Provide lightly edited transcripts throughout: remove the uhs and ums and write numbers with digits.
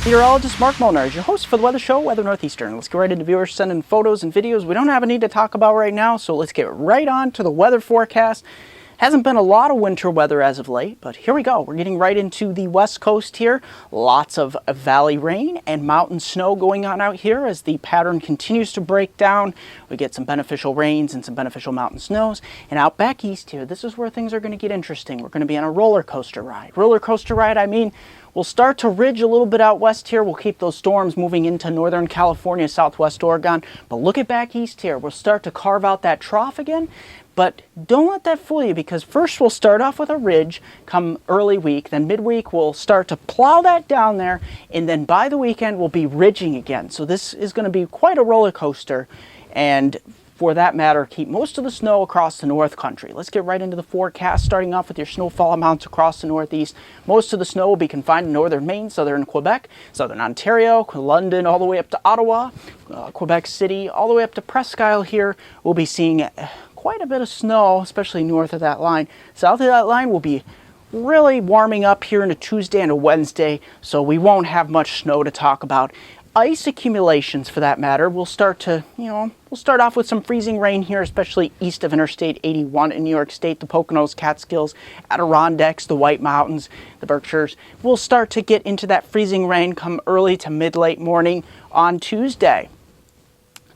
Meteorologist Mark Molnar is your host for the weather show, Weather Northeastern. Let's get right into viewers sending photos and videos we don't have any to talk about right now, so let's get right on to the weather forecast. Hasn't been a lot of winter weather as of late, but here we go. We're getting right into the west coast here. Lots of valley rain and mountain snow going on out here as the pattern continues to break down. We get some beneficial rains and some beneficial mountain snows. And out back east here, this is where things are going to get interesting. We're going to be on a roller coaster ride. Roller coaster ride, I mean, we'll start to ridge a little bit out west here. We'll keep those storms moving into northern California, southwest Oregon. But look at back east here. We'll start to carve out that trough again. But don't let that fool you, because first we'll start off with a ridge come early week, then midweek we'll start to plow that down there, and then by the weekend we'll be ridging again. So this is going to be quite a roller coaster, and for that matter, keep most of the snow across the North Country. Let's get right into the forecast, starting off with your snowfall amounts across the Northeast. Most of the snow will be confined to northern Maine, southern Quebec, southern Ontario, London, all the way up to Ottawa, Quebec City, all the way up to Presque Isle here. We'll be seeing quite a bit of snow, especially north of that line. South of that line will be really warming up here into Tuesday and a Wednesday, so we won't have much snow to talk about. Ice accumulations, for that matter, will start to, we'll start off with some freezing rain here, especially east of Interstate 81 in New York State, the Poconos, Catskills, Adirondacks, the White Mountains, the Berkshires. We'll start to get into that freezing rain come early to mid-late morning on Tuesday.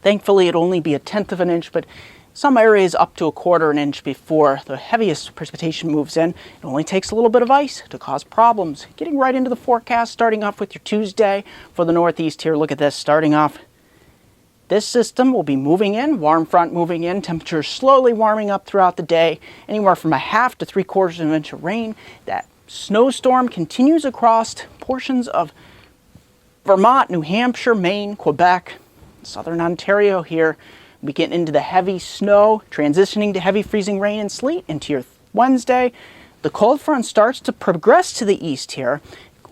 Thankfully, it'll only be 1/10 of an inch, but some areas up to 1/4 an inch before the heaviest precipitation moves in. It only takes a little bit of ice to cause problems. Getting right into the forecast, starting off with your Tuesday for the Northeast here. Look at this, starting off. This system will be moving in, warm front moving in, temperatures slowly warming up throughout the day, anywhere from 1/2 to 3/4 of an inch of rain. That snowstorm continues across portions of Vermont, New Hampshire, Maine, Quebec, southern Ontario here. We'll be getting into the heavy snow, transitioning to heavy freezing rain and sleet into your Wednesday. The cold front starts to progress to the east here.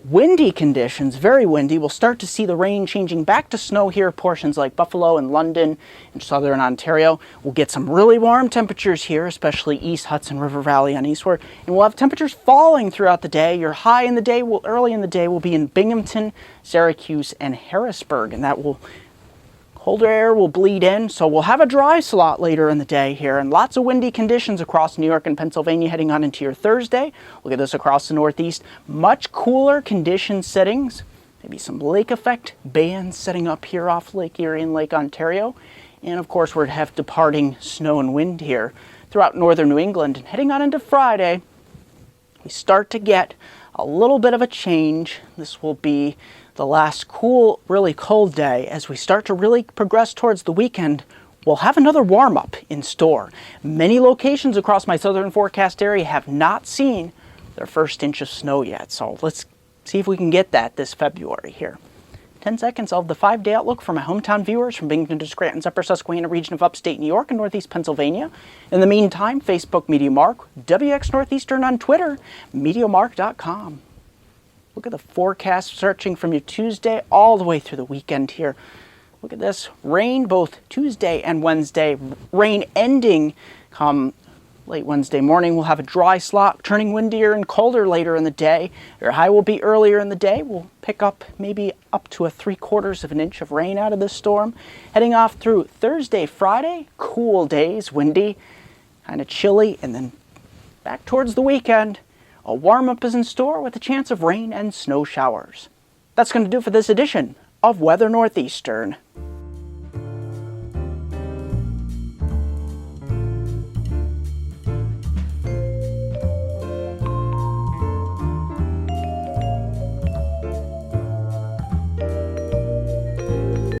Windy conditions, very windy. We'll start to see the rain changing back to snow here, portions like Buffalo and London and southern Ontario. We'll get some really warm temperatures here, especially east Hudson River Valley on eastward. And we'll have temperatures falling throughout the day. Your high in the day, early in the day, will be in Binghamton, Syracuse, and Harrisburg. And that will colder air will bleed in, so we'll have a dry slot later in the day here, and lots of windy conditions across New York and Pennsylvania heading on into your Thursday. Look at this across the Northeast. Much cooler condition settings. Maybe some lake effect bands setting up here off Lake Erie and Lake Ontario. And of course, we're to have departing snow and wind here throughout northern New England. And heading on into Friday, we start to get a little bit of a change. This will be the last cool, really cold day. As we start to really progress towards the weekend, we'll have another warm-up in store. Many locations across my southern forecast area have not seen their first inch of snow yet, so let's see if we can get that this February here. 10 seconds of the 5-day outlook for my hometown viewers from Binghamton to Scranton's Upper Susquehanna region of upstate New York and northeast Pennsylvania. In the meantime, Facebook MeteoMark, WX Northeastern on Twitter, MeteoMark.com. Look at the forecast stretching from your Tuesday all the way through the weekend here. Look at this. Rain both Tuesday and Wednesday. Rain ending come late Wednesday morning. We'll have a dry slot, turning windier and colder later in the day. Your high will be earlier in the day. We'll pick up maybe up to 3/4 of an inch of rain out of this storm. Heading off through Thursday, Friday, cool days, windy, kind of chilly, and then back towards the weekend. A warm-up is in store with a chance of rain and snow showers. That's going to do for this edition of Weather Northeastern.